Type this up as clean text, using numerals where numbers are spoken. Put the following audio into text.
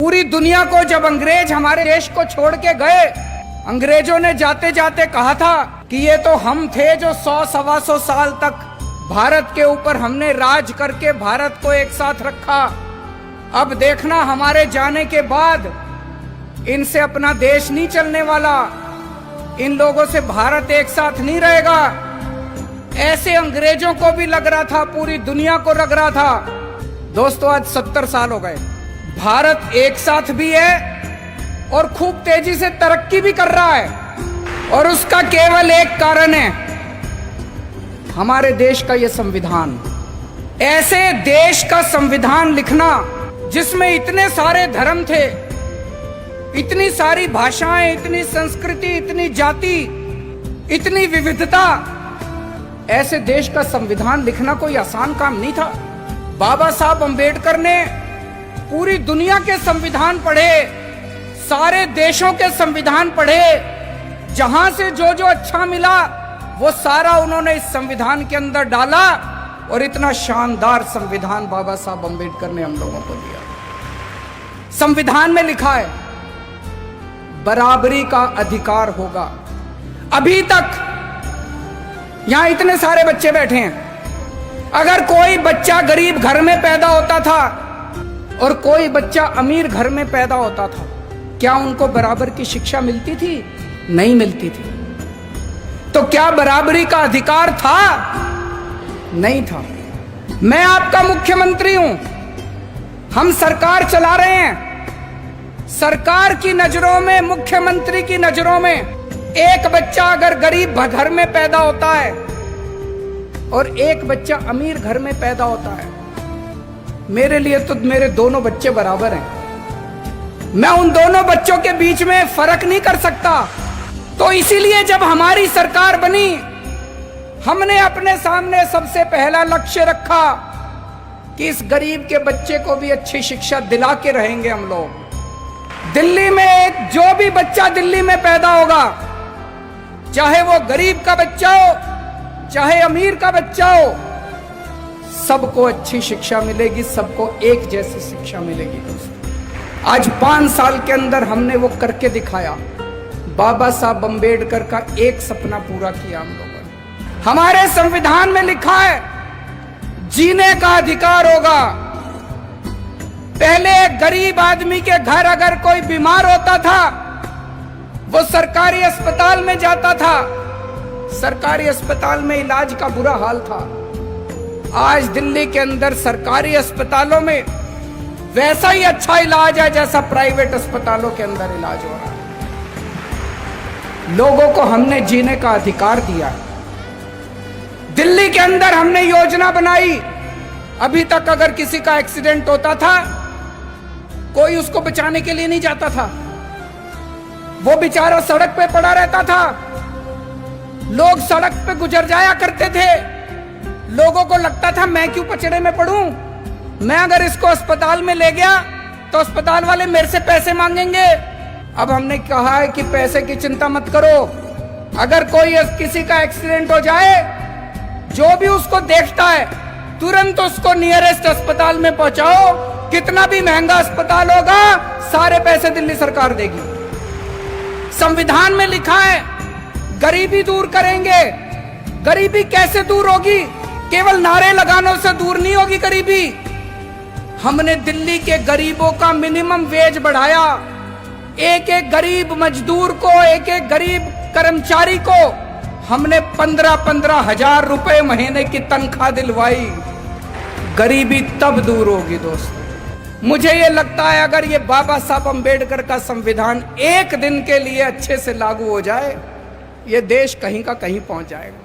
पूरी दुनिया को जब अंग्रेज हमारे देश को छोड़ के गए, अंग्रेजों ने जाते जाते कहा था कि ये तो हम थे जो 100-125 साल तक भारत के ऊपर हमने राज करके भारत को एक साथ रखा। अब देखना हमारे जाने के बाद इनसे अपना देश नहीं चलने वाला, इन लोगों से भारत एक साथ नहीं रहेगा। ऐसे अंग्रेजों को भी लग रहा था, पूरी दुनिया को लग रहा था। दोस्तों आज 70 साल हो गए, भारत एक साथ भी है और खूब तेजी से तरक्की भी कर रहा है, और उसका केवल एक कारण है हमारे देश का ये संविधान। ऐसे देश का संविधान लिखना जिसमें इतने सारे धर्म थे, इतनी सारी भाषाएं, इतनी संस्कृति, इतनी जाति, इतनी विविधता, ऐसे देश का संविधान लिखना कोई आसान काम नहीं था। बाबा साहब अंबेडकर ने पूरी दुनिया के संविधान पढ़े, सारे देशों के संविधान पढ़े, जहां से जो जो अच्छा मिला वो सारा उन्होंने इस संविधान के अंदर डाला, और इतना शानदार संविधान बाबा साहब अंबेडकर ने हम लोगों को दिया। संविधान में लिखा है बराबरी का अधिकार होगा। अभी तक यहां इतने सारे बच्चे बैठे हैं, अगर कोई बच्चा गरीब घर में पैदा होता था और कोई बच्चा अमीर घर में पैदा होता था, क्या उनको बराबर की शिक्षा मिलती थी? नहीं मिलती थी। तो क्या बराबरी का अधिकार था? नहीं था। मैं आपका मुख्यमंत्री हूं, हम सरकार चला रहे हैं। सरकार की नजरों में, मुख्यमंत्री की नजरों में, एक बच्चा अगर गरीब घर में पैदा होता है और एक बच्चा अमीर घर में पैदा होता है, मेरे लिए तो मेरे दोनों बच्चे बराबर हैं। मैं उन दोनों बच्चों के बीच में फर्क नहीं कर सकता। तो इसीलिए जब हमारी सरकार बनी, हमने अपने सामने सबसे पहला लक्ष्य रखा कि इस गरीब के बच्चे को भी अच्छी शिक्षा दिला के रहेंगे हम लोग। दिल्ली में जो भी बच्चा दिल्ली में पैदा होगा, चाहे वो गरीब का बच्चा हो चाहे अमीर का बच्चा हो, सबको अच्छी शिक्षा मिलेगी, सबको एक जैसी शिक्षा मिलेगी। दोस्तों आज 5 साल के अंदर हमने वो करके दिखाया। बाबा साहब अंबेडकर का एक सपना पूरा किया हम लोगों ने। हमारे संविधान में लिखा है जीने का अधिकार होगा। पहले गरीब आदमी के घर अगर कोई बीमार होता था, वो सरकारी अस्पताल में जाता था, सरकारी अस्पताल में इलाज का बुरा हाल था। आज दिल्ली के अंदर सरकारी अस्पतालों में वैसा ही अच्छा इलाज है जैसा प्राइवेट अस्पतालों के अंदर इलाज हो रहा है। लोगों को हमने जीने का अधिकार दिया। दिल्ली के अंदर हमने योजना बनाई। अभी तक अगर किसी का एक्सीडेंट होता था, कोई उसको बचाने के लिए नहीं जाता था, वो बेचारा सड़क पे पड़ा रहता था। लोग सड़क पे गुजर जाया करते थे, लोगों को लगता था मैं क्यों पचड़े में पड़ूं, मैं अगर इसको अस्पताल में ले गया तो अस्पताल वाले मेरे से पैसे मांगेंगे। अब हमने कहा है कि पैसे की चिंता मत करो, अगर कोई किसी का एक्सीडेंट हो जाए, जो भी उसको देखता है तुरंत उसको नियरेस्ट अस्पताल में पहुंचाओ। कितना भी महंगा अस्पताल होगा, सारे पैसे दिल्ली सरकार देगी। संविधान में लिखा है गरीबी दूर करेंगे। गरीबी कैसे दूर होगी? केवल नारे लगाने से दूर नहीं होगी गरीबी। हमने दिल्ली के गरीबों का मिनिमम वेज बढ़ाया। एक एक गरीब मजदूर को, एक एक गरीब कर्मचारी को हमने 15-15 हजार रुपए महीने की तनख्वाह दिलवाई। गरीबी तब दूर होगी दोस्तों। मुझे ये लगता है अगर ये बाबा साहब अंबेडकर का संविधान एक दिन के लिए अच्छे से लागू हो जाए, ये देश कहीं का कहीं पहुंच जाएगा।